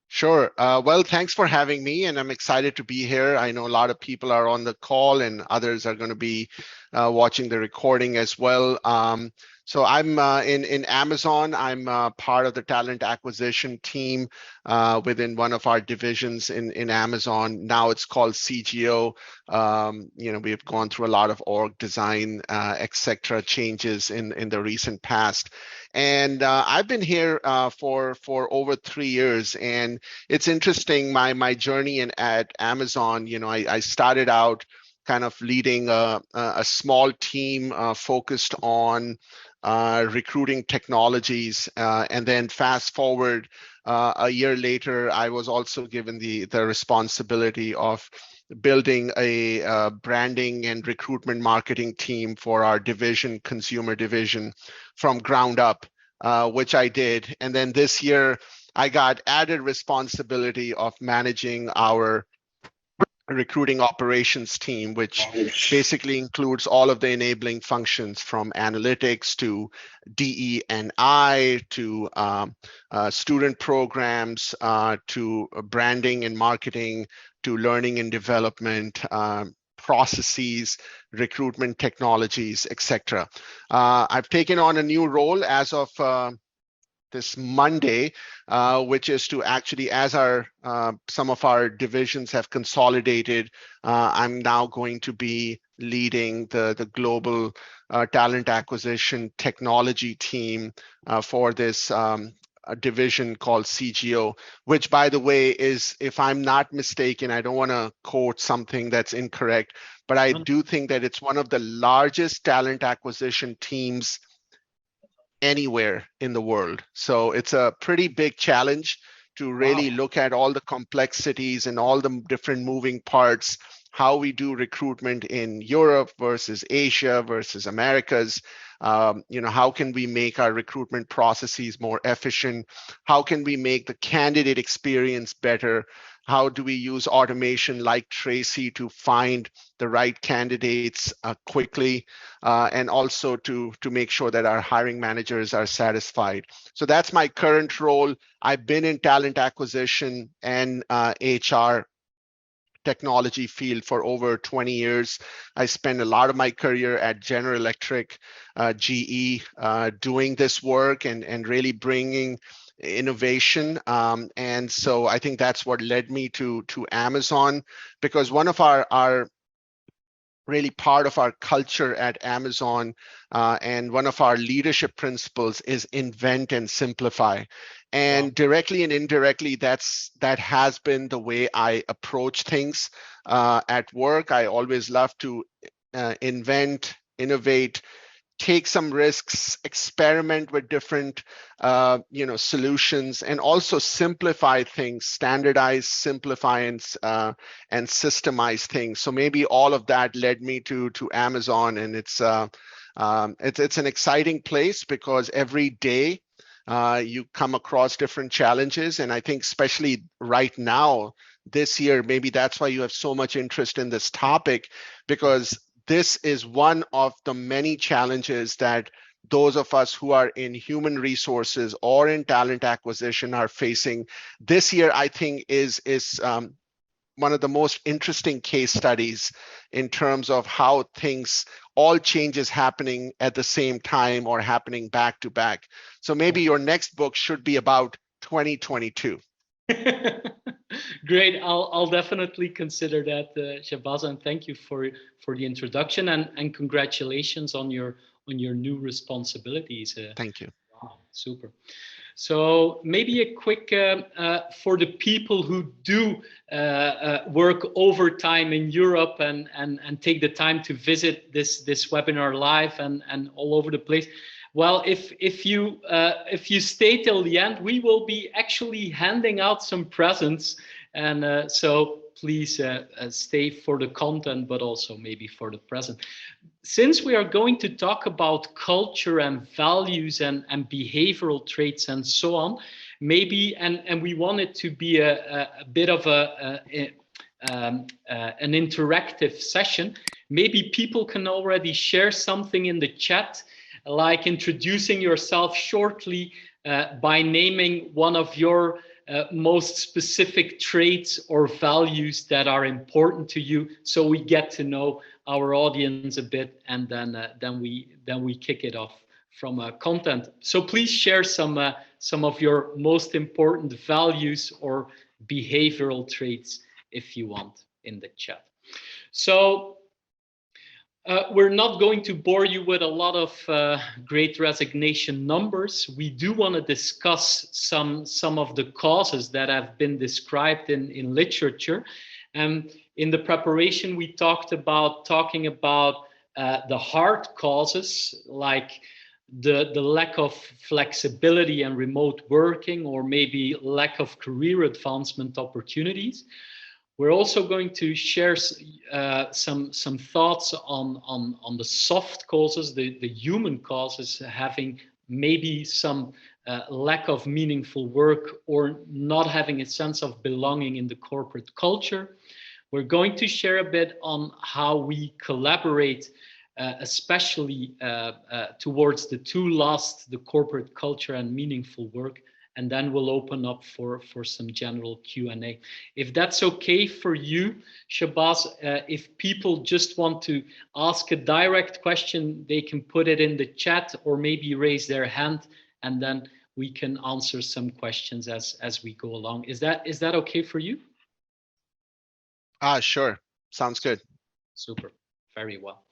Sure. Well, thanks for having me, and I'm excited to be here. I know a lot of people are on the call, and others are going to be watching the recording as well. So I'm in Amazon. I'm part of the talent acquisition team within one of our divisions in Amazon. Now it's called CGO. We've gone through a lot of org design, etc. changes in the recent past. And I've been here for over 3 years, and it's interesting my journey at Amazon. I started out kind of leading a small team focused on recruiting technologies, and then fast forward a year later, I was also given the responsibility of building a branding and recruitment marketing team for our division, consumer division, from ground up, which I did. And then this year, I got added responsibility of managing our recruiting operations team, which basically includes all of the enabling functions from analytics to DE&I to student programs to branding and marketing to learning and development, processes, recruitment technologies, etc. I've taken on a new role as of this Monday, which is to actually, as some of our divisions have consolidated, I'm now going to be leading the global talent acquisition technology team for this a division called CGO, which, by the way, is, if I'm not mistaken, I don't want to quote something that's incorrect, but I do think that it's one of the largest talent acquisition teams anywhere in the world. So it's a pretty big challenge to really look at all the complexities and all the different moving parts, how we do recruitment in Europe versus Asia versus Americas. How can we make our recruitment processes more efficient? How can we make the candidate experience better? How do we use automation like Traicie to find the right candidates quickly, and also to make sure that our hiring managers are satisfied? So that's my current role. I've been in talent acquisition and HR technology field for over 20 years. I spent a lot of my career at General Electric, GE, doing this work and really bringing innovation. And so I think that's what led me to Amazon, because one of our really part of our culture at Amazon, and one of our leadership principles is invent and simplify. And directly and indirectly, that has been the way I approach things at work. I always love to invent, innovate, take some risks, experiment with different solutions, and also simplify things, standardize, simplify, and systemize things. So maybe all of that led me to Amazon, and it's an exciting place because every day you come across different challenges. And I think especially right now, this year, maybe that's why you have so much interest in this topic, because this is one of the many challenges that those of us who are in human resources or in talent acquisition are facing. This year, I think, is one of the most interesting case studies in terms of how all changes happening at the same time or happening back to back. So maybe your next book should be about 2022. Great. I'll definitely consider that, Shahbaz, and thank you for the introduction, and congratulations on your new responsibilities. Thank you. Wow, super. So maybe a quick for the people who do work overtime in Europe and take the time to visit this webinar live and all over the place. Well, if you stay till the end, we will be actually handing out some presents, and so please stay for the content, but also maybe for the present. Since we are going to talk about culture and values and behavioral traits and so on, maybe, and we want it to be a bit of an interactive session, maybe people can already share something in the chat, like introducing yourself shortly, by naming one of your most specific traits or values that are important to you, so we get to know our audience a bit, and then we kick it off from content. So please share some of your most important values or behavioral traits if you want in the chat. So we're not going to bore you with a lot of great resignation numbers. We do want to discuss some of the causes that have been described in literature. In the preparation, we talking about the hard causes, like the lack of flexibility and remote working, or maybe lack of career advancement opportunities. We're also going to share some thoughts on the soft causes, the human causes, having maybe some lack of meaningful work or not having a sense of belonging in the corporate culture. We're going to share a bit on how we collaborate, especially towards the two last, the corporate culture and meaningful work. And then we'll open up for some general Q&A. If that's okay for you, Shabazz, if people just want to ask a direct question, they can put it in the chat or maybe raise their hand, and then we can answer some questions as we go along. Is that okay for you? Sure. Sounds good. Super. Very well.